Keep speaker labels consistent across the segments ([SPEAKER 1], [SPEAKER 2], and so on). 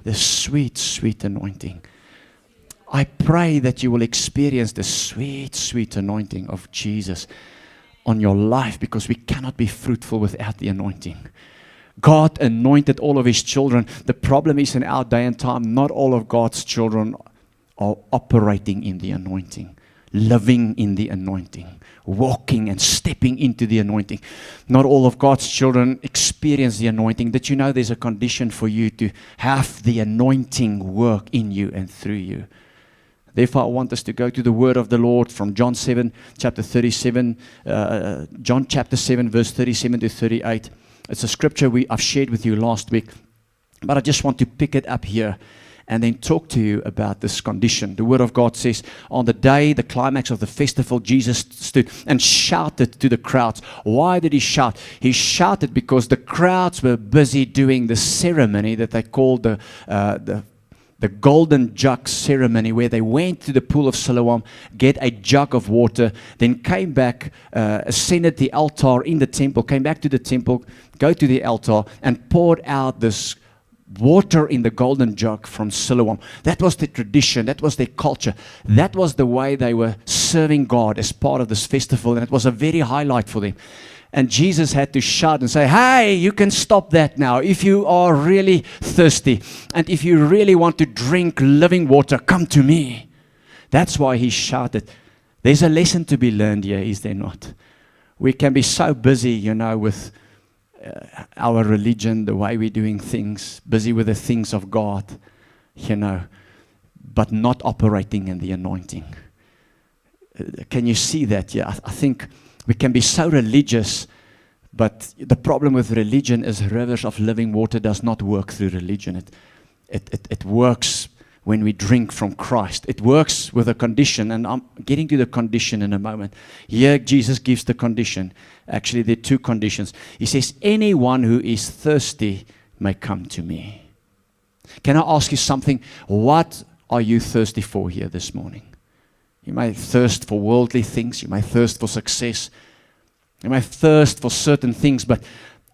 [SPEAKER 1] The sweet, sweet anointing. I pray that you will experience the sweet, sweet anointing of Jesus on your life, because we cannot be fruitful without the anointing. God anointed all of His children. The problem is, in our day and time, not all of God's children are operating in the anointing, living in the anointing, walking and stepping into the anointing. Not all of God's children experience the anointing. Did you know there's a condition for you to have the anointing work in you and through you? Therefore, I want us to go to the word of the Lord from John 7, chapter 37, John chapter 7, verse 37 to 38. It's a scripture I've shared with you last week, but I just want to pick it up here and then talk to you about this condition. The word of God says, on the day, the climax of the festival, Jesus stood and shouted to the crowds. Why did He shout? He shouted because the crowds were busy doing the ceremony that they called the golden jug ceremony, where they went to the pool of Siloam, get a jug of water, then came back, ascended the altar in the temple, came back to the temple, go to the altar, and poured out this water in the golden jug from Siloam. That was the tradition. That was their culture. That was the way they were serving God as part of this festival, and it was a very highlight for them. And Jesus had to shout and say, hey, you can stop that now. If you are really thirsty and if you really want to drink living water, come to me. That's why He shouted. There's a lesson to be learned here, is there not? We can be so busy, with our religion, the way we're doing things, busy with the things of God, but not operating in the anointing. Can you see that? Yeah, I think we can be so religious, but the problem with religion is rivers of living water does not work through religion. It works when we drink from Christ. It works with a condition, and I'm getting to the condition in a moment. Here Jesus gives the condition. Actually, there are two conditions. He says, anyone who is thirsty may come to me. Can I ask you something? What are you thirsty for here this morning? You may thirst for worldly things. You may thirst for success. You may thirst for certain things, but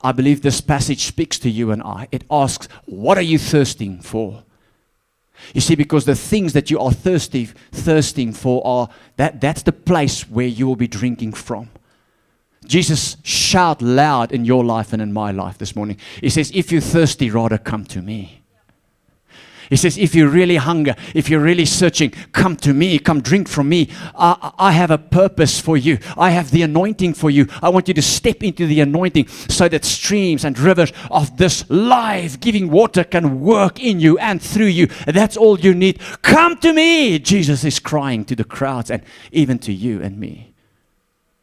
[SPEAKER 1] I believe this passage speaks to you and I. It asks, what are you thirsting for? You see, because the things that you are thirsting for that's the place where you will be drinking from. Jesus shout loud in your life and in my life this morning. He says, if you're thirsty, rather come to me. He says, if you really hunger, if you're really searching, come to me, come drink from me. I have a purpose for you. I have the anointing for you. I want you to step into the anointing so that streams and rivers of this life-giving water can work in you and through you. That's all you need. Come to me, Jesus is crying to the crowds and even to you and me.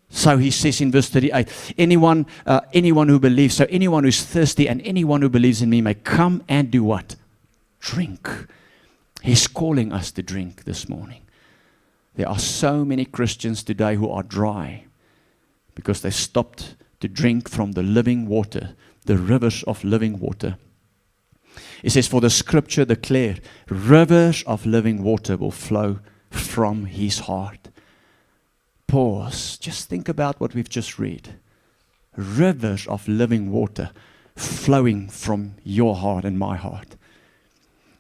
[SPEAKER 1] So He says in verse 38, anyone who believes, so anyone who's thirsty and anyone who believes in me may come and do what? Drink. He's calling us to drink this morning. There are so many Christians today who are dry because they stopped to drink from the living water, the rivers of living water. It says, for the scripture declared, rivers of living water will flow from his heart. Pause. Just think about what we've just read. Rivers of living water flowing from your heart and my heart.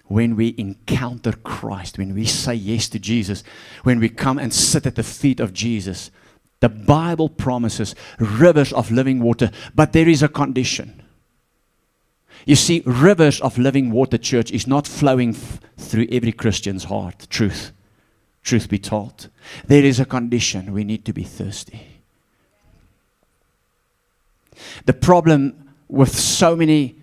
[SPEAKER 1] When we encounter Christ, when we say yes to Jesus, when we come and sit at the feet of Jesus, the Bible promises rivers of living water, but there is a condition. You see, rivers of living water, church, is not flowing through every Christian's heart. Truth be told. There is a condition. We need to be thirsty. The problem with so many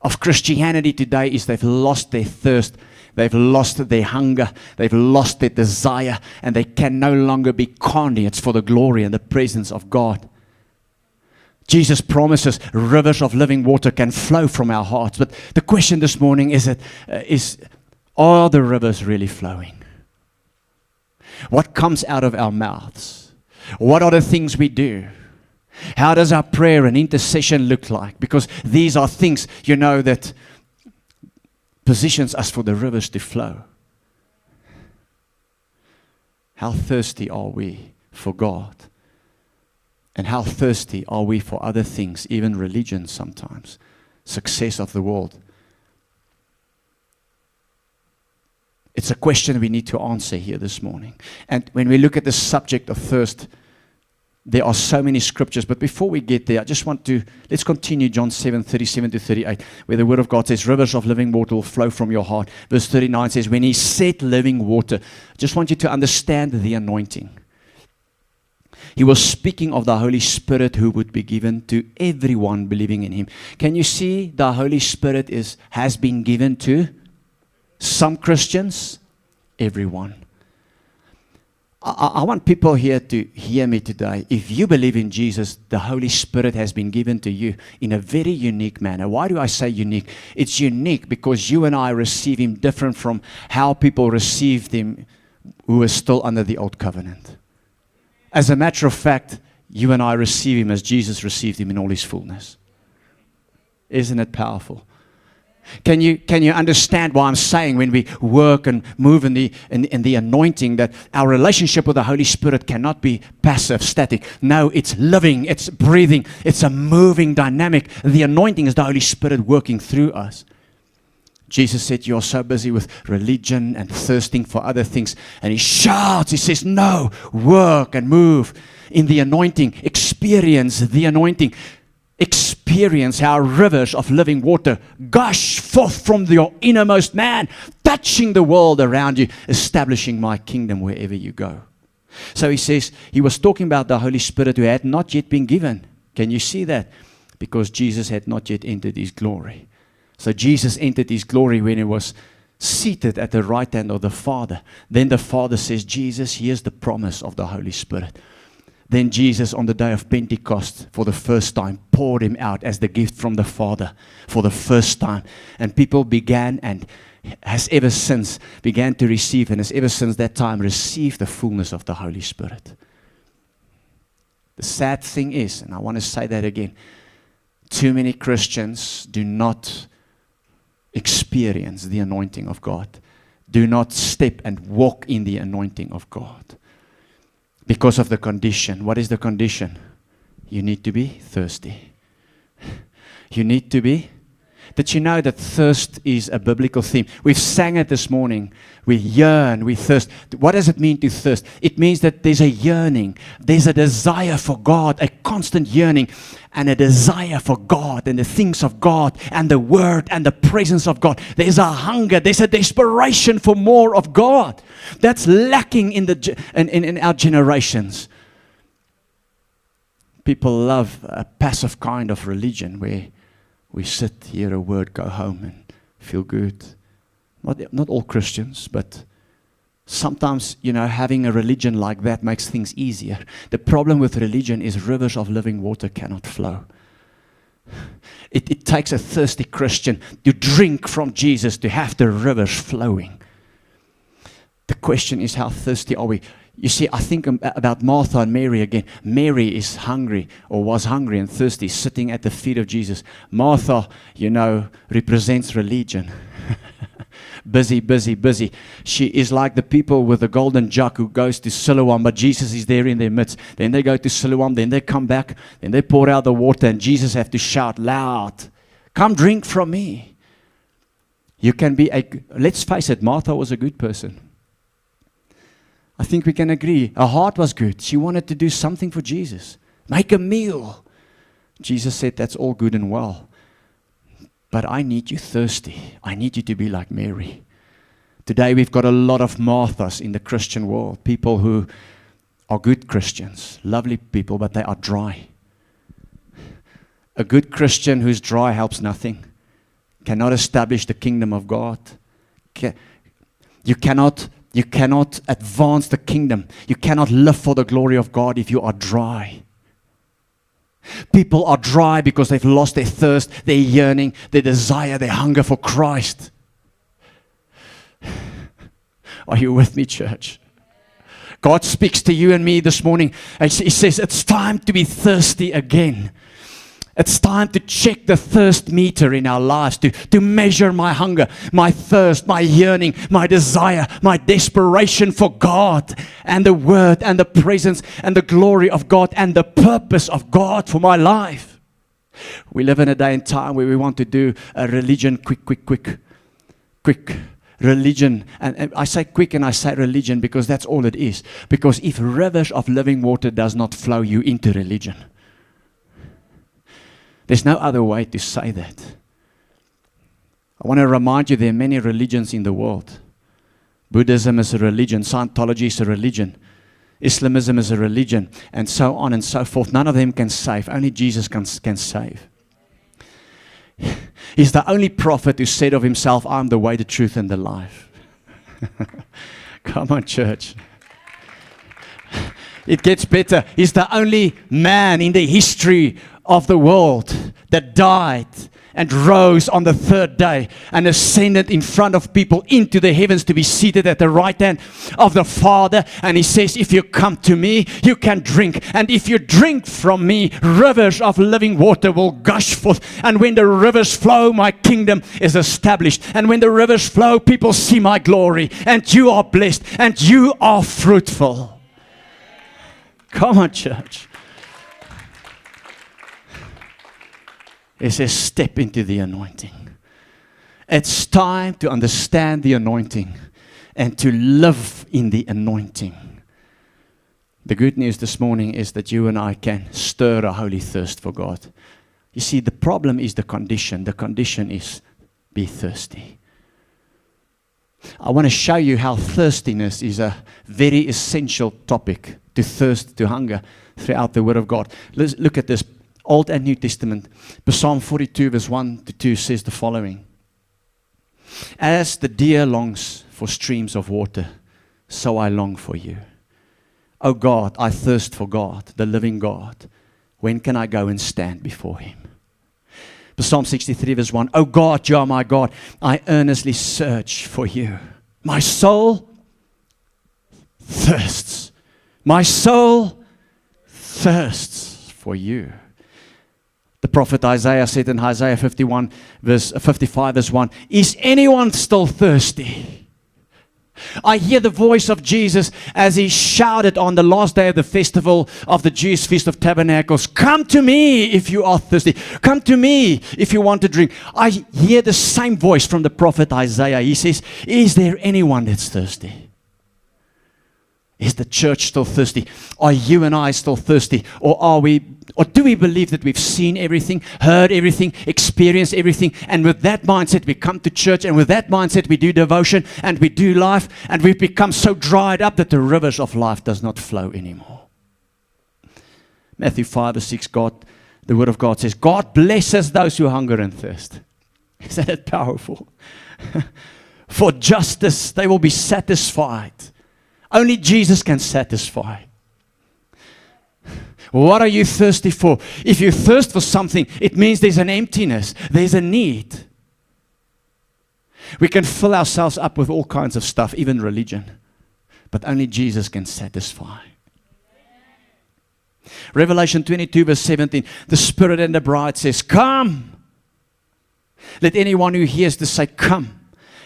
[SPEAKER 1] of Christianity today is they've lost their thirst, they've lost their hunger, they've lost their desire, and they can no longer be conduits for the glory and the presence of God. Jesus promises rivers of living water can flow from our hearts, but the question this morning is are the rivers really flowing? What comes out of our mouths? What are the things we do? How does our prayer and intercession look like? Because these are things, that positions us for the rivers to flow. How thirsty are we for God? And how thirsty are we for other things, even religion sometimes, success of the world? a question we need to answer here this morning. And when we look at the subject of thirst, there are so many scriptures. But before we get there, I just want to, let's continue John 7:37-38, where the word of God says, rivers of living water will flow from your heart. Verse 39 says, when he said living water, I just want you to understand the anointing. He was speaking of the Holy Spirit who would be given to everyone believing in him. Can you see the Holy Spirit has been given to some Christians? Everyone. I want people here to hear me today. If you believe in Jesus, the Holy Spirit has been given to you in a very unique manner. Why do I say unique? It's unique because you and I receive him different from how people received him who are still under the old covenant. As a matter of fact, you and I receive him as Jesus received him in all his fullness. Isn't it powerful? Can you understand why I'm saying when we work and move in the anointing that our relationship with the Holy Spirit cannot be passive, static? No, it's living, it's breathing, it's a moving dynamic. The anointing is the Holy Spirit working through us. Jesus said, you're so busy with religion and thirsting for other things. And he shouts, he says, no, work and move in the anointing. Experience the anointing. Experience how rivers of living water gush forth from your innermost man, touching the world around you, establishing my kingdom wherever you go. So he says, he was talking about the Holy Spirit who had not yet been given. Can you see that? Because Jesus had not yet entered his glory. So Jesus entered his glory when he was seated at the right hand of the Father. Then the Father says, Jesus, here's the promise of the Holy Spirit. Then Jesus, on the day of Pentecost, for the first time, poured him out as the gift from the Father for the first time. And people began and has ever since began to receive, and has ever since that time received the fullness of the Holy Spirit. The sad thing is, and I want to say that again, too many Christians do not experience the anointing of God. Do not step and walk in the anointing of God. Because of the condition. What is the condition? You need to be thirsty. You need to be. Did you know that thirst is a biblical theme? We've sang it this morning. We yearn, we thirst. What does it mean to thirst? It means that there's a yearning. There's a desire for God, a constant yearning, and a desire for God and the things of God and the Word and the presence of God. There's a hunger. There's a desperation for more of God. That's lacking in our generations. People love a passive kind of religion where we sit, hear a word, go home and feel good. Not all Christians, but sometimes, having a religion like that makes things easier. The problem with religion is rivers of living water cannot flow. It takes a thirsty Christian to drink from Jesus to have the rivers flowing. The question is, how thirsty are we? You see, I think about Martha and Mary again. Mary is hungry, or was hungry and thirsty, sitting at the feet of Jesus. Martha, represents religion. Busy, busy, busy. She is like the people with the golden jug who goes to Siloam, but Jesus is there in their midst. Then they go to Siloam, then they come back, then they pour out the water, and Jesus have to shout loud, come drink from me. You can be let's face it, Martha was a good person. I think we can agree. Her heart was good. She wanted to do something for Jesus. Make a meal. Jesus said, that's all good and well. But I need you thirsty. I need you to be like Mary. Today we've got a lot of Marthas in the Christian world. People who are good Christians. Lovely people, but they are dry. A good Christian who's dry helps nothing. Cannot establish the kingdom of God. You cannot advance the kingdom. You cannot live for the glory of God if you are dry. People are dry because they've lost their thirst, their yearning, their desire, their hunger for Christ. Are you with me, church? God speaks to you and me this morning. He says, it's time to be thirsty again. It's time to check the thirst meter in our lives, to measure my hunger, my thirst, my yearning, my desire, my desperation for God and the Word and the presence and the glory of God and the purpose of God for my life. We live in a day and time where we want to do a religion quick. religion, and I say quick and I say religion because that's all it is. Because if rivers of living water does not flow you into religion, there's no other way to say that. I want to remind you there are many religions in the world. Buddhism is a religion, Scientology is a religion, Islamism is a religion, and so on and so forth. None of them can save. Only Jesus can save. He's the only prophet who said of himself, I'm the way, the truth, and the life. Come on, church. It gets better. He's the only man in the history of the world that died and rose on the third day and ascended in front of people into the heavens to be seated at the right hand of the Father. And he says, if you come to me, you can drink. And if you drink from me, rivers of living water will gush forth. And when the rivers flow, my kingdom is established. And when the rivers flow, people see my glory. And you are blessed. And you are fruitful. Come on, church. It says, step into the anointing. It's time to understand the anointing and to live in the anointing. The good news this morning is that you and I can stir a holy thirst for God. You see, the problem is the condition. The condition is be thirsty. I want to show you how thirstiness is a very essential topic, to thirst, to hunger throughout the Word of God. Let's look at this. Old and New Testament. Psalm 42 verse 1 to 2 says the following. As the deer longs for streams of water, so I long for you. O God, I thirst for God, the living God. When can I go and stand before Him? Psalm 63 verse 1. O God, you are my God. I earnestly search for you. My soul thirsts. My soul thirsts for you. The prophet Isaiah said in Isaiah 55 verse 1, is anyone still thirsty? I hear the voice of Jesus as he shouted on the last day of the festival of the Jewish Feast of Tabernacles, come to me if you are thirsty. Come to me if you want to drink. I hear the same voice from the prophet Isaiah. He says, is there anyone that's thirsty? Is the church still thirsty? Are you and I still thirsty? Or do we believe that we've seen everything, heard everything, experienced everything, and with that mindset we come to church, and with that mindset we do devotion and we do life, and we've become so dried up that the rivers of life does not flow anymore? Matthew 5 verse 6, the Word of God says, God blesses those who hunger and thirst. Isn't that powerful? For justice they will be satisfied. Only Jesus can satisfy. What are you thirsty for? If you thirst for something, it means there's an emptiness. There's a need. We can fill ourselves up with all kinds of stuff, even religion. But only Jesus can satisfy. Revelation 22 verse 17. The Spirit and the bride says, come. Let anyone who hears this say, come.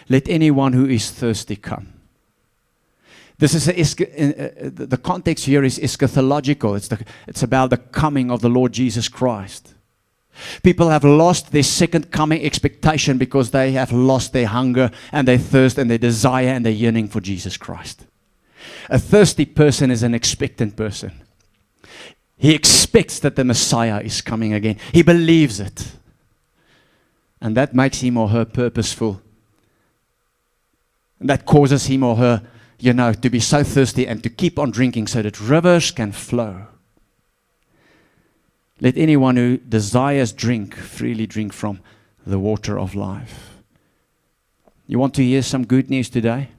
[SPEAKER 1] Let anyone who is thirsty come. This is the context here is eschatological. It's about the coming of the Lord Jesus Christ. People have lost their second coming expectation because they have lost their hunger and their thirst and their desire and their yearning for Jesus Christ. A thirsty person is an expectant person. He expects that the Messiah is coming again. He believes it. And that makes him or her purposeful. And that causes him or her to be so thirsty and to keep on drinking so that rivers can flow. Let anyone who desires drink freely drink from the water of life. You want to hear some good news today?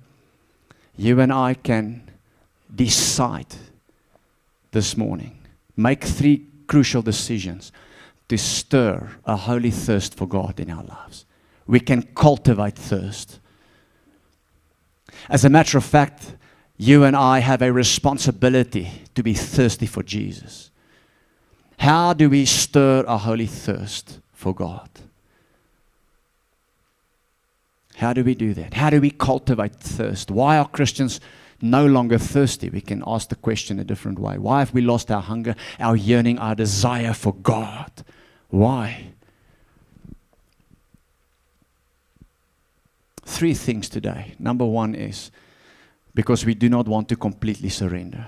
[SPEAKER 1] You and I can decide this morning, make 3 crucial decisions to stir a holy thirst for God in our lives. We can cultivate thirst. As a matter of fact, you and I have a responsibility to be thirsty for Jesus. How do we stir a holy thirst for God? How do we do that? How do we cultivate thirst? Why are Christians no longer thirsty? We can ask the question a different way. Why have we lost our hunger, our yearning, our desire for God? Why? three things today. Number one is because we do not want to completely surrender.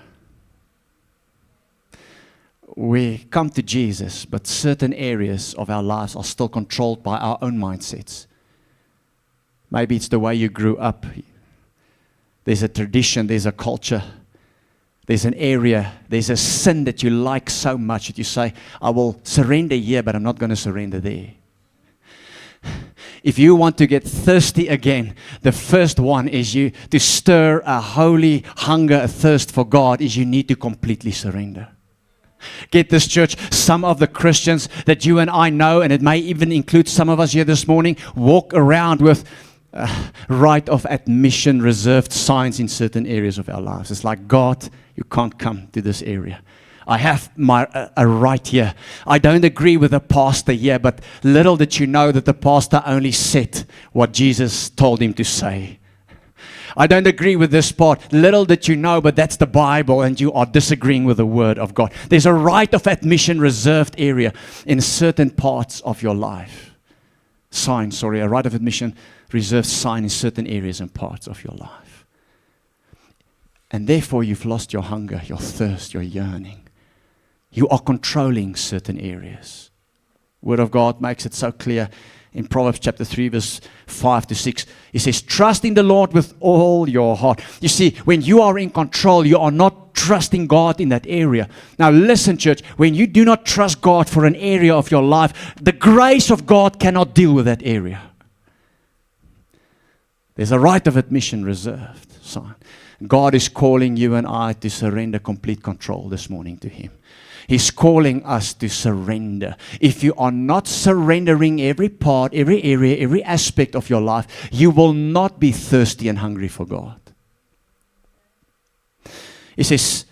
[SPEAKER 1] We come to Jesus, but certain areas of our lives are still controlled by our own mindsets. Maybe it's the way you grew up. There's a tradition, there's a culture, there's an area, there's a sin that you like so much that you say, I will surrender here, but I'm not going to surrender there. If you want to get thirsty again, the first one is you to stir a holy hunger, a thirst for God, is you need to completely surrender. Get this, church, some of the Christians that you and I know, and it may even include some of us here this morning, walk around with right of admission reserved signs in certain areas of our lives. It's like, God, you can't come to this area. I have a right here. I don't agree with the pastor here, but little did you know that the pastor only said what Jesus told him to say. I don't agree with this part. Little did you know, but that's the Bible, and you are disagreeing with the Word of God. There's a right of admission reserved area in certain parts of your life. A right of admission reserved sign in certain areas and parts of your life. And therefore, you've lost your hunger, your thirst, your yearning. You are controlling certain areas. Word of God makes it so clear. In Proverbs chapter 3, verse 5 to 6, he says, trust in the Lord with all your heart. You see, when you are in control, you are not trusting God in that area. Now listen, church, when you do not trust God for an area of your life, the grace of God cannot deal with that area. There's a right of admission reserved. Sign. God is calling you and I to surrender complete control this morning to Him. He's calling us to surrender. If you are not surrendering every part, every area, every aspect of your life, you will not be thirsty and hungry for God. It says,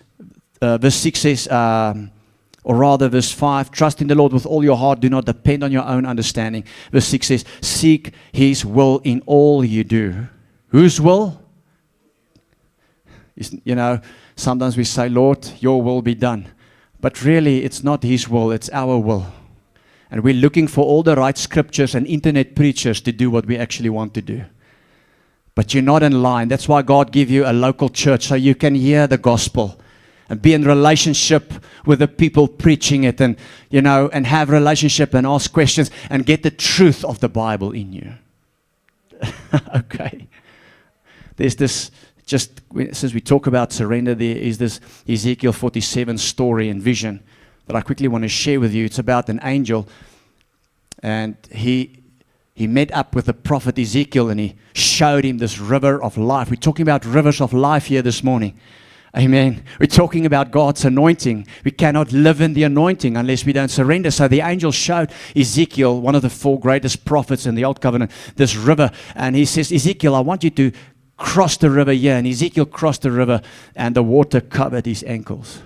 [SPEAKER 1] verse 6 says, or rather verse 5, trust in the Lord with all your heart, do not depend on your own understanding. Verse 6 says, seek His will in all you do. Whose will? You know, sometimes we say, Lord, your will be done. But really, it's not His will, it's our will. And we're looking for all the right scriptures and internet preachers to do what we actually want to do. But you're not in line. That's why God gave you a local church, so you can hear the gospel and be in relationship with the people preaching it, and and have relationship and ask questions and get the truth of the Bible in you. Okay. There's this. Just since we talk about surrender, there is this Ezekiel 47 story and vision that I quickly want to share with you. It's about an angel, and he met up with the prophet Ezekiel, and he showed him this river of life. We're talking about rivers of life here this morning. Amen. We're talking about God's anointing. We cannot live in the anointing unless we don't surrender. So the angel showed Ezekiel, one of the 4 greatest prophets in the Old Covenant, this river, and he says, Ezekiel, I want you to cross the river here. And Ezekiel crossed the river, and the water covered his ankles.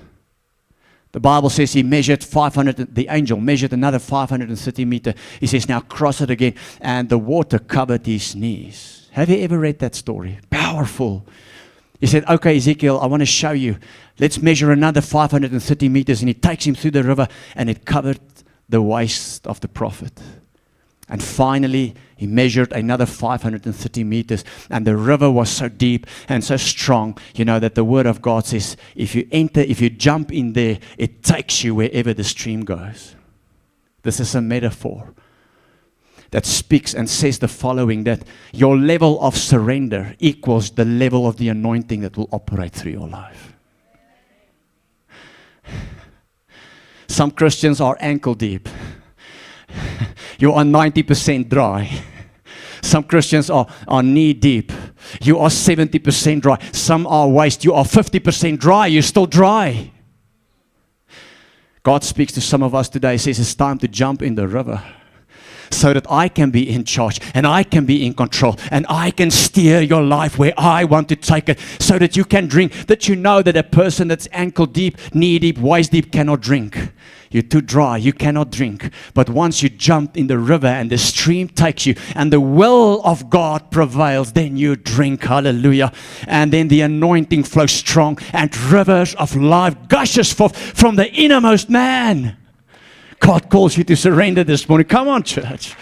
[SPEAKER 1] The Bible says the angel measured another 530 meters. He says, now cross it again. And the water covered his knees. Have you ever read that story? Powerful. He said, okay, Ezekiel, I want to show you. Let's measure another 530 meters. And he takes him through the river, and it covered the waist of the prophet. And finally, he measured another 530 meters, and the river was so deep and so strong, that the Word of God says, if you jump in there, it takes you wherever the stream goes. This is a metaphor that speaks and says the following, that your level of surrender equals the level of the anointing that will operate through your life. Some Christians are ankle deep. You are 90% dry. Some Christians are knee deep. You are 70% dry. Some are waist. You are 50% dry. You're still dry. God speaks to some of us today. He says it's time to jump in the river, so that I can be in charge and I can be in control and I can steer your life where I want to take it, so that you can drink. That you know that a person that's ankle deep, knee deep, waist deep cannot drink. You're too dry, you cannot drink. But once you jump in the river and the stream takes you and the will of God prevails, then you drink. Hallelujah. And then the anointing flows strong and rivers of life gushes forth from the innermost man. God calls you to surrender this morning. Come on, church.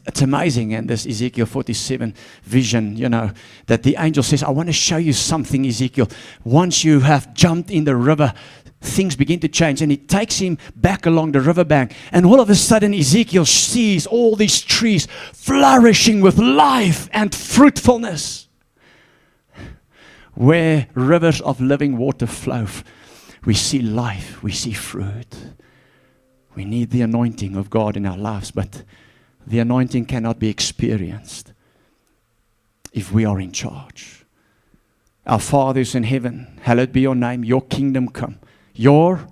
[SPEAKER 1] It's amazing. And this Ezekiel 47 vision, that the angel says, I want to show you something, Ezekiel. Once you have jumped in the river, things begin to change. And he takes him back along the riverbank. And all of a sudden, Ezekiel sees all these trees flourishing with life and fruitfulness. Where rivers of living water flow, we see life, we see fruit. We need the anointing of God in our lives, but the anointing cannot be experienced if we are in charge. Our Father who is in heaven, hallowed be your name, your kingdom come, your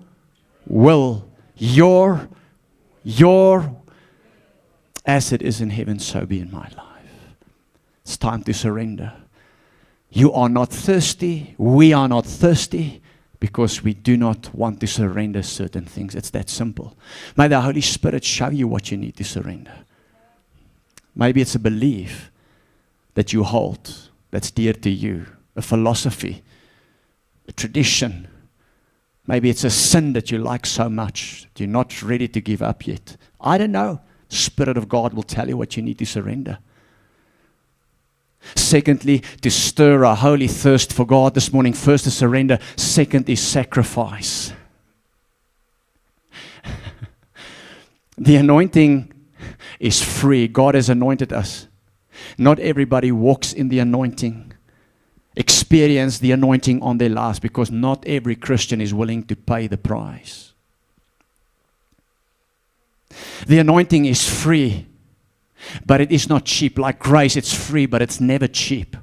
[SPEAKER 1] will, your, as it is in heaven, so be in my life. It's time to surrender. You are not thirsty, we are not thirsty, because we do not want to surrender certain things. It's that simple. May the Holy Spirit show you what you need to surrender. Maybe it's a belief that you hold, that's dear to you, a philosophy, a tradition. Maybe it's a sin that you like so much that you're not ready to give up yet. I don't know. Spirit of God will tell you what you need to surrender. Secondly, to stir a holy thirst for God this morning. First is surrender. Second is sacrifice. The anointing is free. God has anointed us. Not everybody walks in the anointing, experience the anointing on their lives, because not every Christian is willing to pay the price. The anointing is free, but it is not cheap. Like grace, it's free, but it's never cheap.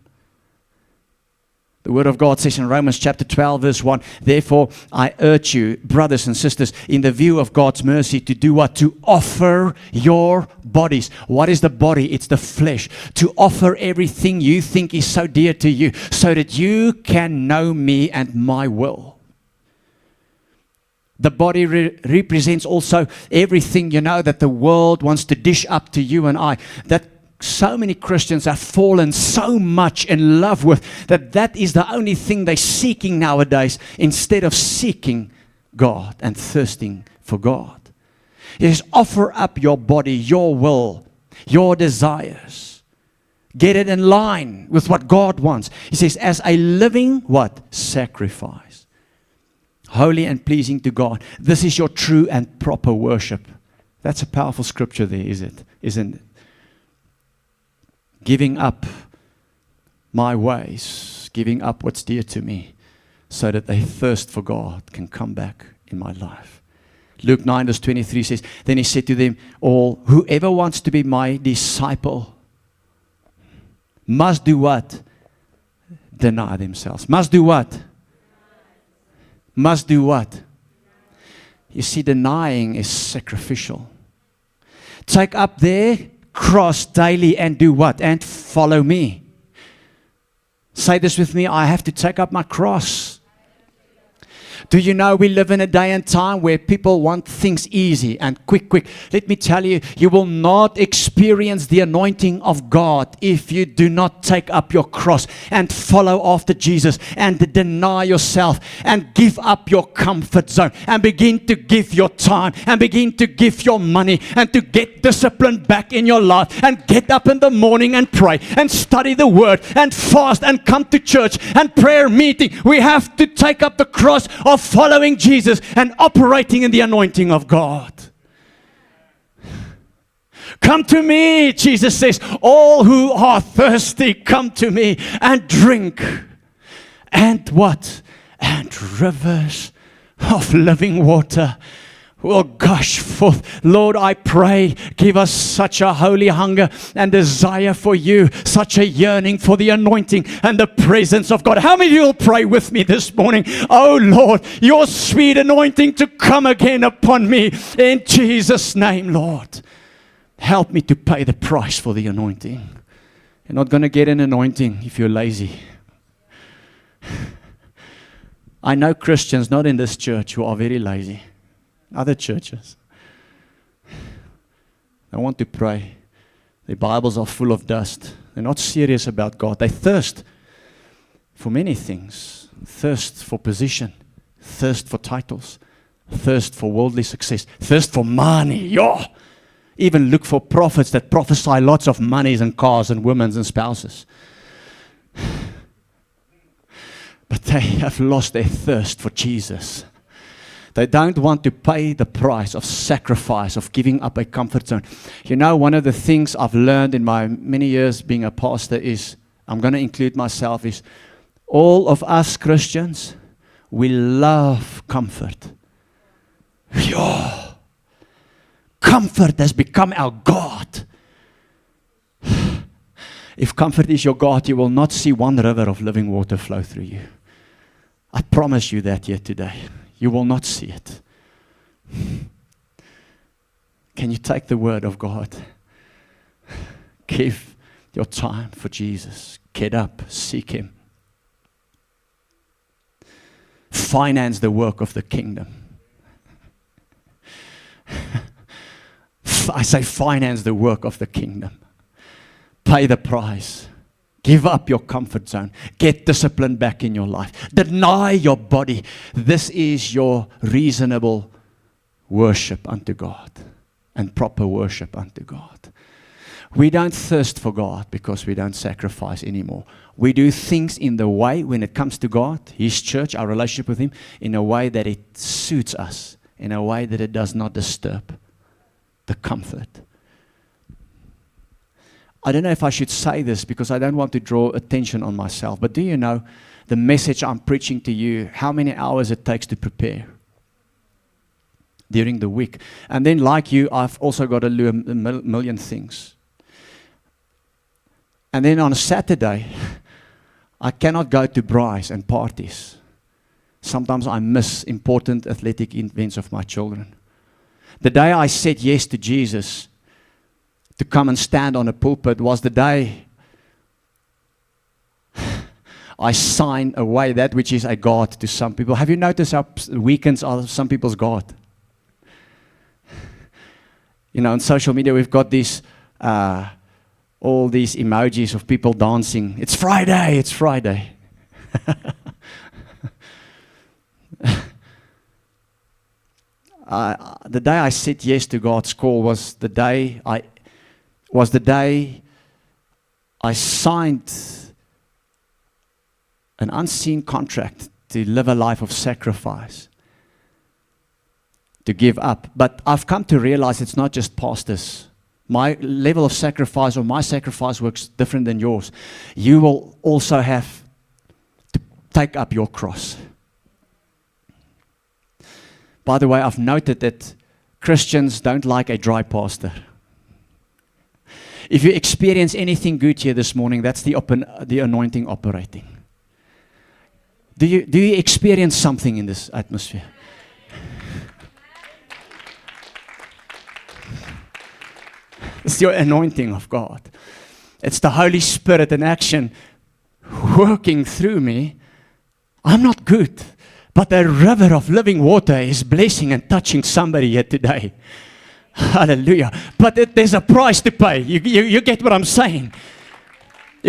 [SPEAKER 1] The Word of God says in Romans chapter 12, verse 1, therefore I urge you, brothers and sisters, in the view of God's mercy, to do what? To offer your bodies. What is the body? It's the flesh. To offer everything you think is so dear to you, so that you can know me and my will. The body represents also everything, that the world wants to dish up to you and I. That so many Christians have fallen so much in love with, that is the only thing they're seeking nowadays, instead of seeking God and thirsting for God. Yes, offer up your body, your will, your desires. Get it in line with what God wants. He says, as a living, what? Sacrifice. Holy and pleasing to God. This is your true and proper worship. That's a powerful scripture there, isn't it? Giving up my ways, giving up what's dear to me, so that a thirst for God can come back in my life. Luke 9 verse 23 says, then he said to them all, whoever wants to be my disciple must do what? Deny themselves. Must do what? Must do what? You see, denying is sacrificial. Take up their cross daily and do what? And follow me. Say this with me. I have to take up my cross. Do you know we live in a day and time where people want things easy and quick? Let me tell you, you will not experience the anointing of God if you do not take up your cross and follow after Jesus and deny yourself and give up your comfort zone and begin to give your time and begin to give your money and to get discipline back in your life and get up in the morning and pray and study the Word and fast and come to church and prayer meeting. We have to take up the cross of following Jesus and operating in the anointing of God. Come to me, Jesus says, all who are thirsty, come to me and drink. And what? And rivers of living water will gush forth. Lord, I pray, give us such a holy hunger and desire for you, such a yearning for the anointing and the presence of God. How many of you will pray with me this morning? Oh Lord, your sweet anointing to come again upon me in Jesus' name, Lord. Help me to pay the price for the anointing. You're not going to get an anointing if you're lazy. I know Christians, not in this church, who are very lazy. Other churches. They want to pray. Their Bibles are full of dust. They're not serious about God. They thirst for many things. Thirst for position. Thirst for titles. Thirst for worldly success. Thirst for money. Even look for prophets that prophesy lots of monies and cars and women and spouses. But they have lost their thirst for Jesus. They don't want to pay the price of sacrifice, of giving up a comfort zone. You know, one of the things I've learned in my many years being a pastor is, I'm going to include myself, is all of us Christians, we love comfort. Yeah. Comfort has become our God. If comfort is your God, you will not see one river of living water flow through you. I promise you that here today. You will not see it. Can you take the word of God? Give your time for Jesus. Get up, seek Him. Finance the work of the kingdom. I say finance the work of the kingdom. Pay the price. Give up your comfort zone. Get discipline back in your life. Deny your body. This is your reasonable worship unto God and proper worship unto God. We don't thirst for God because we don't sacrifice anymore. We do things in the way, when it comes to God, His church, our relationship with Him, in a way that it suits us, in a way that it does not disturb the comfort. I don't know if I should say this because I don't want to draw attention on myself, but do you know the message I'm preaching to you, how many hours it takes to prepare during the week? And then like you, I've also got to do a million things. And then on a Saturday, I cannot go to braais and parties. Sometimes I miss important athletic events of my children. The day I said yes to Jesus to come and stand on a pulpit was the day I signed away that which is a God to some people. Have you noticed how weekends are some people's God? You know, on social media we've got these all these emojis of people dancing. It's Friday, it's Friday. The day I said yes to God's call was the day I signed an unseen contract to live a life of sacrifice, to give up. But I've come to realize it's not just pastors. My level of sacrifice or my sacrifice works different than yours. You will also have to take up your cross. By the way, I've noted that Christians don't like a dry pastor. If you experience anything good here this morning, that's the anointing operating. Do you experience something in this atmosphere? It's the anointing of God. It's the Holy Spirit in action working through me. I'm not good, but the river of living water is blessing and touching somebody here today. Hallelujah. But there's a price to pay. You get what I'm saying?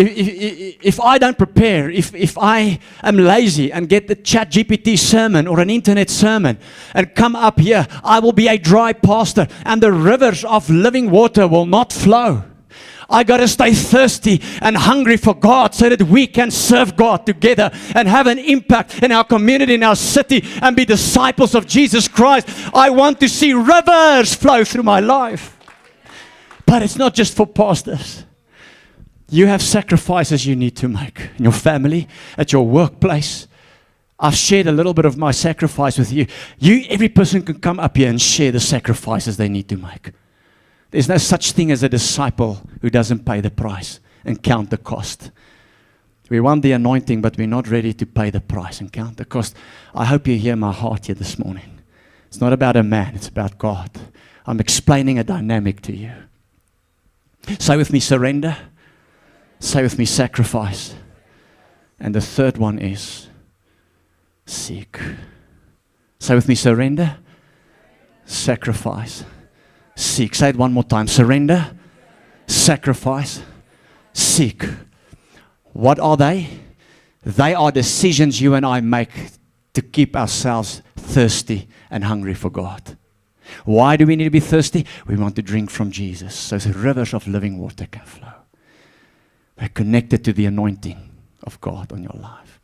[SPEAKER 1] If I don't prepare, if I am lazy and get the ChatGPT sermon or an internet sermon and come up here, I will be a dry pastor and the rivers of living water will not flow. I got to stay thirsty and hungry for God so that we can serve God together and have an impact in our community, in our city, and be disciples of Jesus Christ. I want to see rivers flow through my life. But it's not just for pastors. You have sacrifices you need to make in your family, at your workplace. I've shared a little bit of my sacrifice with you. Every person can come up here and share the sacrifices they need to make. There's no such thing as a disciple who doesn't pay the price and count the cost. We want the anointing, but we're not ready to pay the price and count the cost. I hope you hear my heart here this morning. It's not about a man, it's about God. I'm explaining a dynamic to you. Say with me, surrender. Say with me, sacrifice. And the third one is seek. Say with me, surrender, sacrifice, seek. Say it one more time. Surrender, sacrifice, seek. What are they? They are decisions you and I make to keep ourselves thirsty and hungry for God. Why do we need to be thirsty? We want to drink from Jesus. So rivers of living water can flow. They're connected to the anointing of God on your life.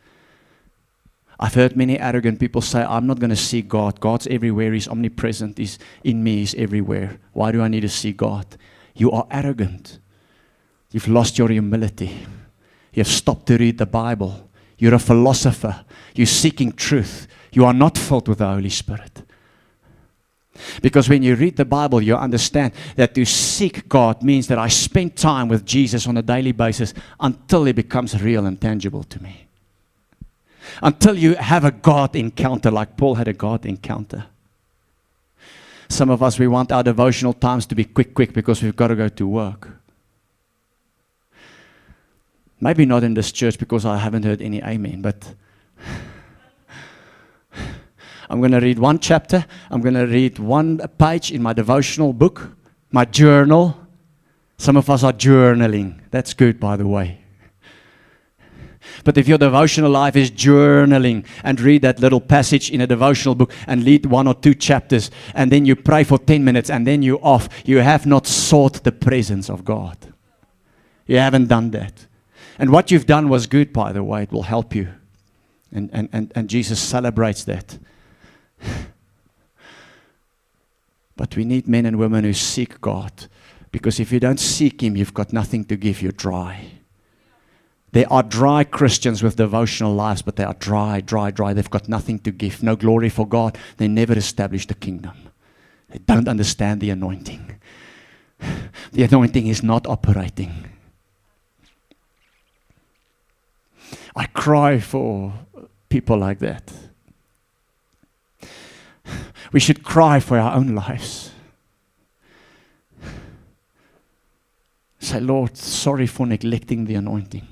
[SPEAKER 1] I've heard many arrogant people say, I'm not going to see God. God's everywhere. He's omnipresent. He's in me. He's everywhere. Why do I need to see God? You are arrogant. You've lost your humility. You've stopped to read the Bible. You're a philosopher. You're seeking truth. You are not filled with the Holy Spirit. Because when you read the Bible, you understand that to seek God means that I spend time with Jesus on a daily basis until He becomes real and tangible to me. Until you have a God encounter, like Paul had a God encounter. Some of us, we want our devotional times to be quick because we've got to go to work. Maybe not in this church because I haven't heard any amen, but I'm going to read one chapter. I'm going to read one page in my devotional book, my journal. Some of us are journaling. That's good, by the way. But if your devotional life is journaling and read that little passage in a devotional book and read 1 or 2 chapters and then you pray for 10 minutes and then you're off, you have not sought the presence of God. You haven't done that. And what you've done was good, by the way. It will help you. And Jesus celebrates that. But we need men and women who seek God. Because if you don't seek Him, you've got nothing to give. You're dry. There are dry Christians with devotional lives, but they are dry. They've got nothing to give. No glory for God. They never established the kingdom. They don't understand the anointing. The anointing is not operating. I cry for people like that. We should cry for our own lives. Say, Lord, sorry for neglecting the anointing.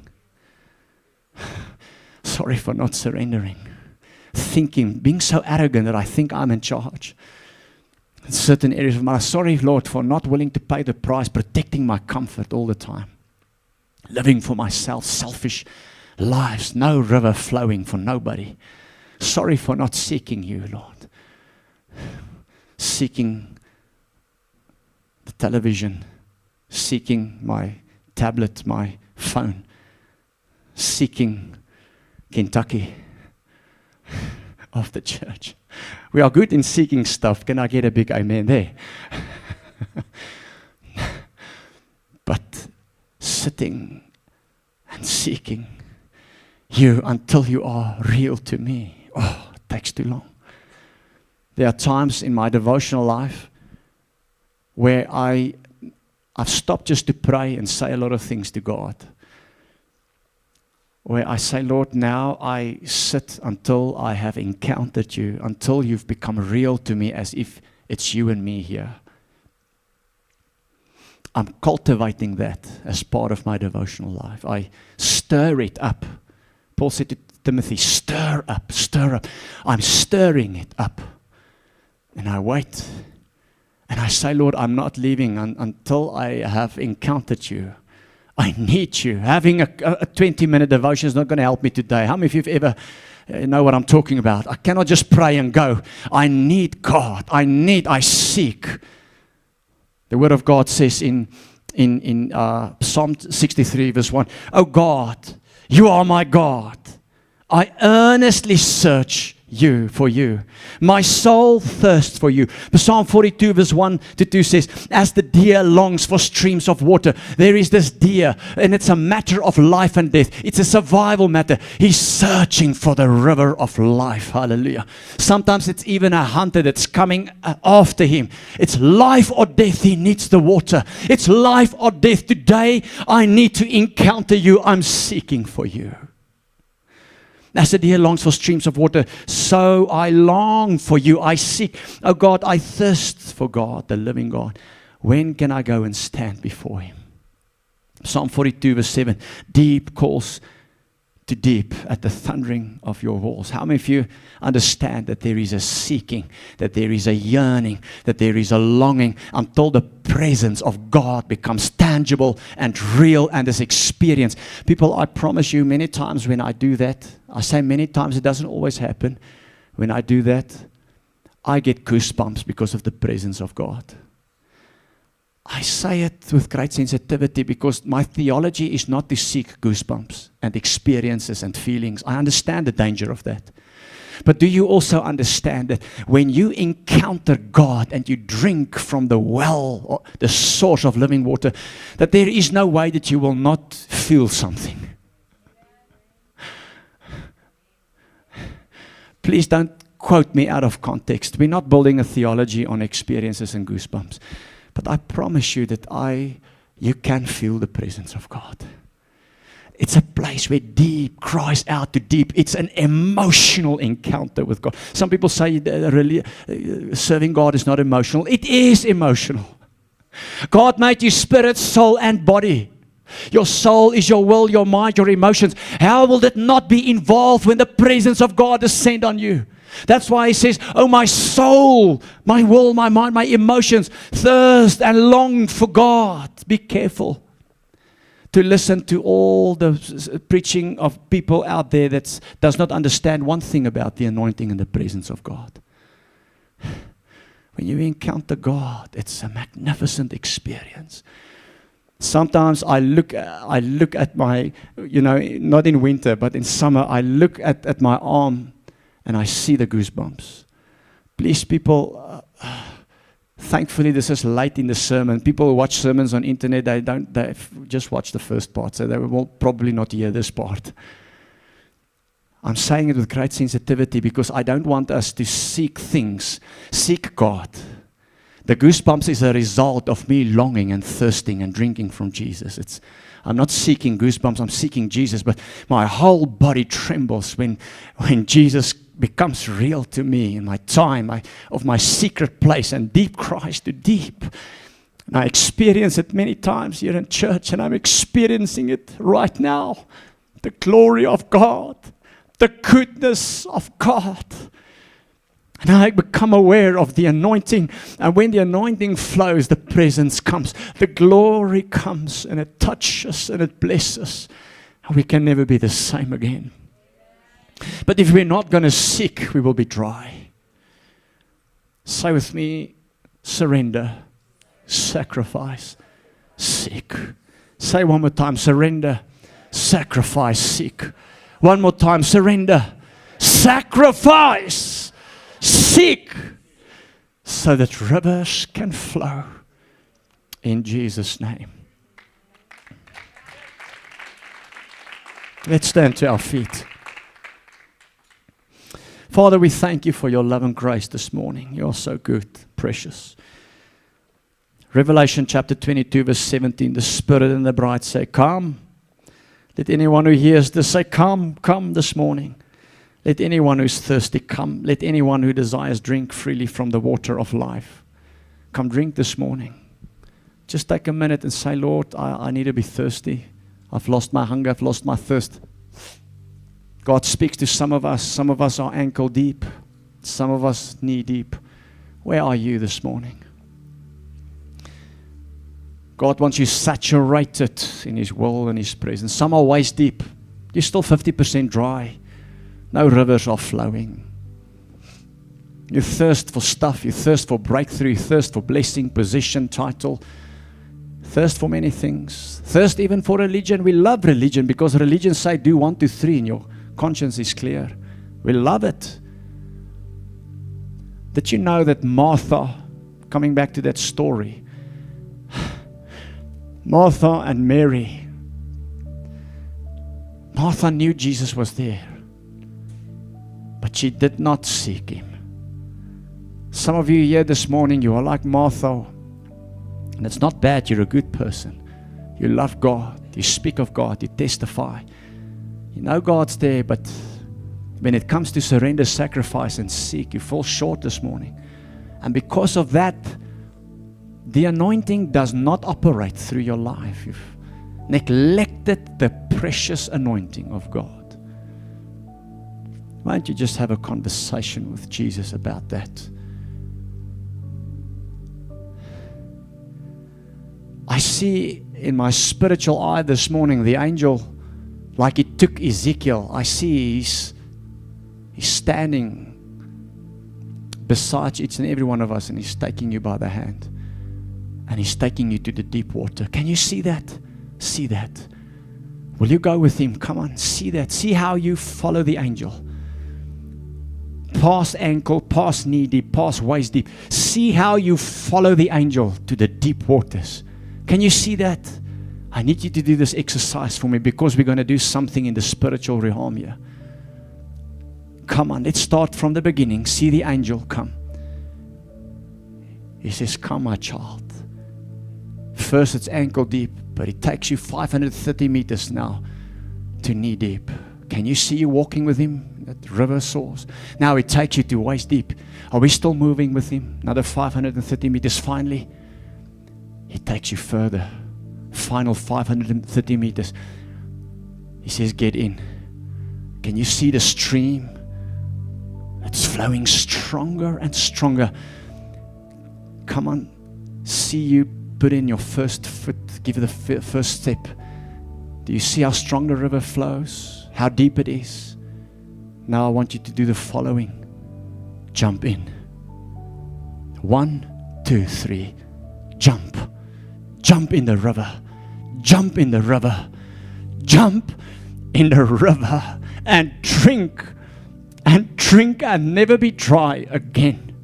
[SPEAKER 1] Sorry for not surrendering. Thinking, being so arrogant that I think I'm in charge. In certain areas of my life. Sorry, Lord, for not willing to pay the price, protecting my comfort all the time. Living for myself, selfish lives, no river flowing for nobody. Sorry for not seeking you, Lord. Seeking the television, seeking my tablet, my phone, seeking Kentucky of the church. We are good in seeking stuff. Can I get a big amen there? But sitting and seeking you until you are real to me, it takes too long. There are times in my devotional life where I've stopped just to pray and say a lot of things to God. Where I say, Lord, now I sit until I have encountered you, until you've become real to me as if it's you and me here. I'm cultivating that as part of my devotional life. I stir it up. Paul said to Timothy, stir up, stir up. I'm stirring it up. And I wait. And I say, Lord, I'm not leaving until I have encountered you. I need you. Having a 20-minute devotion is not going to help me today. How many of you have ever know what I'm talking about? I cannot just pray and go. I need God. I seek. The Word of God says in Psalm 63 verse 1, Oh God, you are my God. I earnestly search for you. My soul thirsts for you. Psalm 42 verse 1 to 2 says, as the deer longs for streams of water, there is this deer, and it's a matter of life and death. It's a survival matter. He's searching for the river of life. Hallelujah. Sometimes it's even a hunter that's coming after him. It's life or death. He needs the water. It's life or death. Today I need to encounter you. I'm seeking for you. As the deer longs for streams of water, so I long for you. I seek. Oh God, I thirst for God, the living God. When can I go and stand before Him? Psalm 42 verse 7. Deep calls to deep at the thundering of your walls. How many of you understand that there is a seeking, that there is a yearning, that there is a longing until the presence of God becomes tangible and real and is experienced? People, I promise you, many times when I do that, I say many times, it doesn't always happen. When I do that, I get goosebumps because of the presence of God. I say it with great sensitivity because my theology is not to seek goosebumps and experiences and feelings. I understand the danger of that. But do you also understand that when you encounter God and you drink from the well, or the source of living water, that there is no way that you will not feel something? Please don't quote me out of context. We're not building a theology on experiences and goosebumps. But I promise you that you can feel the presence of God. It's a place where deep cries out to deep. It's an emotional encounter with God. Some people say serving God is not emotional. It is emotional. God made you spirit, soul, and body. Your soul is your will, your mind, your emotions. How will that not be involved when the presence of God descends on you? That's why he says, oh, my soul, my will, my mind, my emotions, thirst and long for God. Be careful to listen to all the preaching of people out there that does not understand one thing about the anointing and the presence of God. When you encounter God, it's a magnificent experience. Sometimes I look at my, not in winter, but in summer, I look at my arm and I see the goosebumps. Please, people, thankfully this is late in the sermon. People who watch sermons on internet, they just watch the first part, so they will probably not hear this part. I'm saying it with great sensitivity because I don't want us to seek God. The goosebumps is a result of me longing and thirsting and drinking from Jesus. I'm not seeking goosebumps, I'm seeking Jesus, but my whole body trembles when Jesus becomes real to me in my time of my secret place, and deep cries to deep. And I experience it many times here in church, and I'm experiencing it right now. The glory of God, the goodness of God. And I become aware of the anointing. And when the anointing flows, the presence comes. The glory comes, and it touches and it blesses. And we can never be the same again. But if we're not going to seek, we will be dry. Say with me, surrender, sacrifice, seek. Say one more time, surrender, sacrifice, seek. One more time, surrender, sacrifice, seek, so that rivers can flow in Jesus' name. Let's stand to our feet. Father, we thank you for your love and grace this morning. You're so good, precious. Revelation chapter 22, verse 17, the Spirit and the bride say, come. Let anyone who hears this say, come this morning. Let anyone who's thirsty come. Let anyone who desires drink freely from the water of life. Come drink this morning. Just take a minute and say, Lord, I need to be thirsty. I've lost my hunger. I've lost my thirst. God speaks to some of us. Some of us are ankle deep. Some of us knee deep. Where are you this morning? God wants you saturated in His will and His presence. Some are waist deep. You're still 50% dry. No rivers are flowing. You thirst for stuff. You thirst for breakthrough. You thirst for blessing, position, title. Thirst for many things. Thirst even for religion. We love religion because religion say do 1, 2, 3 and your conscience is clear. We love it. Did you know that Martha, coming back to that story, Martha and Mary, Martha knew Jesus was there, but she did not seek Him. Some of you here this morning, you are like Martha, and it's not bad. You're a good person. You love God. You speak of God. You testify. You know God's there, but when it comes to surrender, sacrifice, and seek, you fall short this morning. And because of that, the anointing does not operate through your life. You've neglected the precious anointing of God. Why don't you just have a conversation with Jesus about that? I see in my spiritual eye this morning the angel, like he took Ezekiel. I see he's standing besides each and every one of us, and He's taking you by the hand. And He's taking you to the deep water. Can you see that? See that? Will you go with Him? Come on, see that. See how you follow the angel. Past ankle, past knee deep, past waist deep. See how you follow the angel to the deep waters. Can you see that? I need you to do this exercise for me, because we're going to do something in the spiritual realm here. Come on, let's start from the beginning. See the angel come. He says, come, my child. First it's ankle deep, but it takes you 530 meters now to knee deep. Can you see you walking with Him at the river source? Now it takes you to waist deep. Are we still moving with Him? Another 530 meters. Finally, it takes you further. Final 530 meters. He says, get in. Can you see the stream? It's flowing stronger and stronger. Come on, see you put in your first foot, give it the first step. Do you see how strong the river flows? How deep it is? Now I want you to do the following. Jump in. 1, 2, 3. Jump. Jump in the river. Jump in the river. Jump in the river and drink. And drink and never be dry again.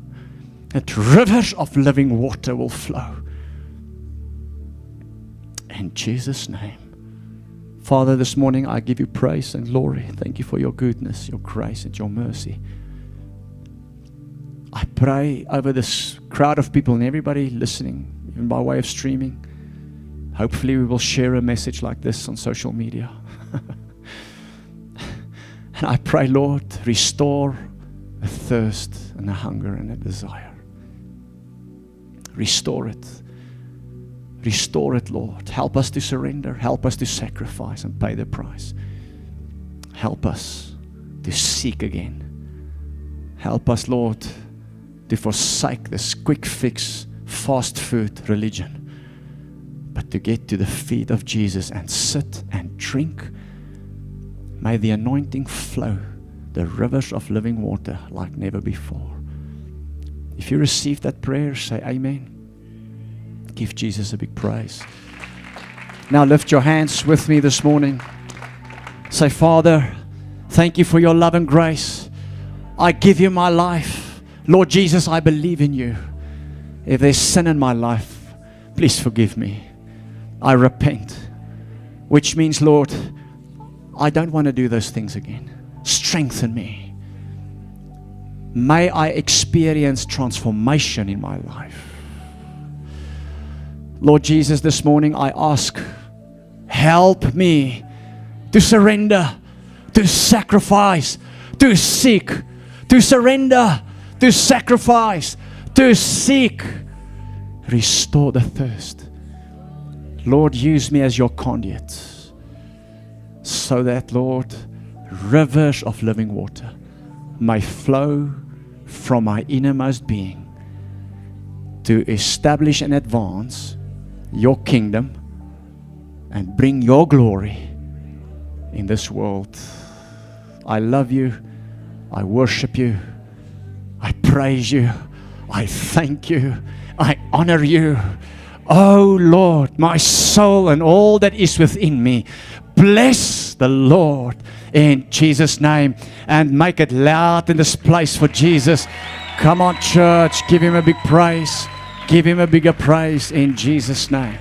[SPEAKER 1] That rivers of living water will flow. In Jesus' name. Father, this morning I give you praise and glory. Thank you for your goodness, your grace, and your mercy. I pray over this crowd of people and everybody listening, even by way of streaming. Hopefully we will share a message like this on social media. And I pray, Lord, restore a thirst and a hunger and a desire. Restore it. Restore it, Lord. Help us to surrender. Help us to sacrifice and pay the price. Help us to seek again. Help us, Lord, to forsake this quick fix, fast food religion, but to get to the feet of Jesus and sit and drink. May the anointing flow, the rivers of living water like never before. If you receive that prayer, say amen. Give Jesus a big praise. Now lift your hands with me this morning. Say, Father, thank you for your love and grace. I give you my life. Lord Jesus, I believe in you. If there's sin in my life, please forgive me. I repent. Which means, Lord, I don't want to do those things again. Strengthen me. May I experience transformation in my life. Lord Jesus, this morning I ask, help me to surrender, to sacrifice, to seek, to surrender, to sacrifice, to seek. Restore the thirst. Lord, use me as your conduit, so that, Lord, rivers of living water may flow from my innermost being to establish and advance your kingdom and bring your glory in this world. I love you. I worship you. I praise you. I thank you. I honor you. Oh Lord, my soul and all that is within me, bless the Lord in Jesus' name, and make it loud in this place for Jesus. Come on, church, give him a big praise. Give him a bigger praise in Jesus' name.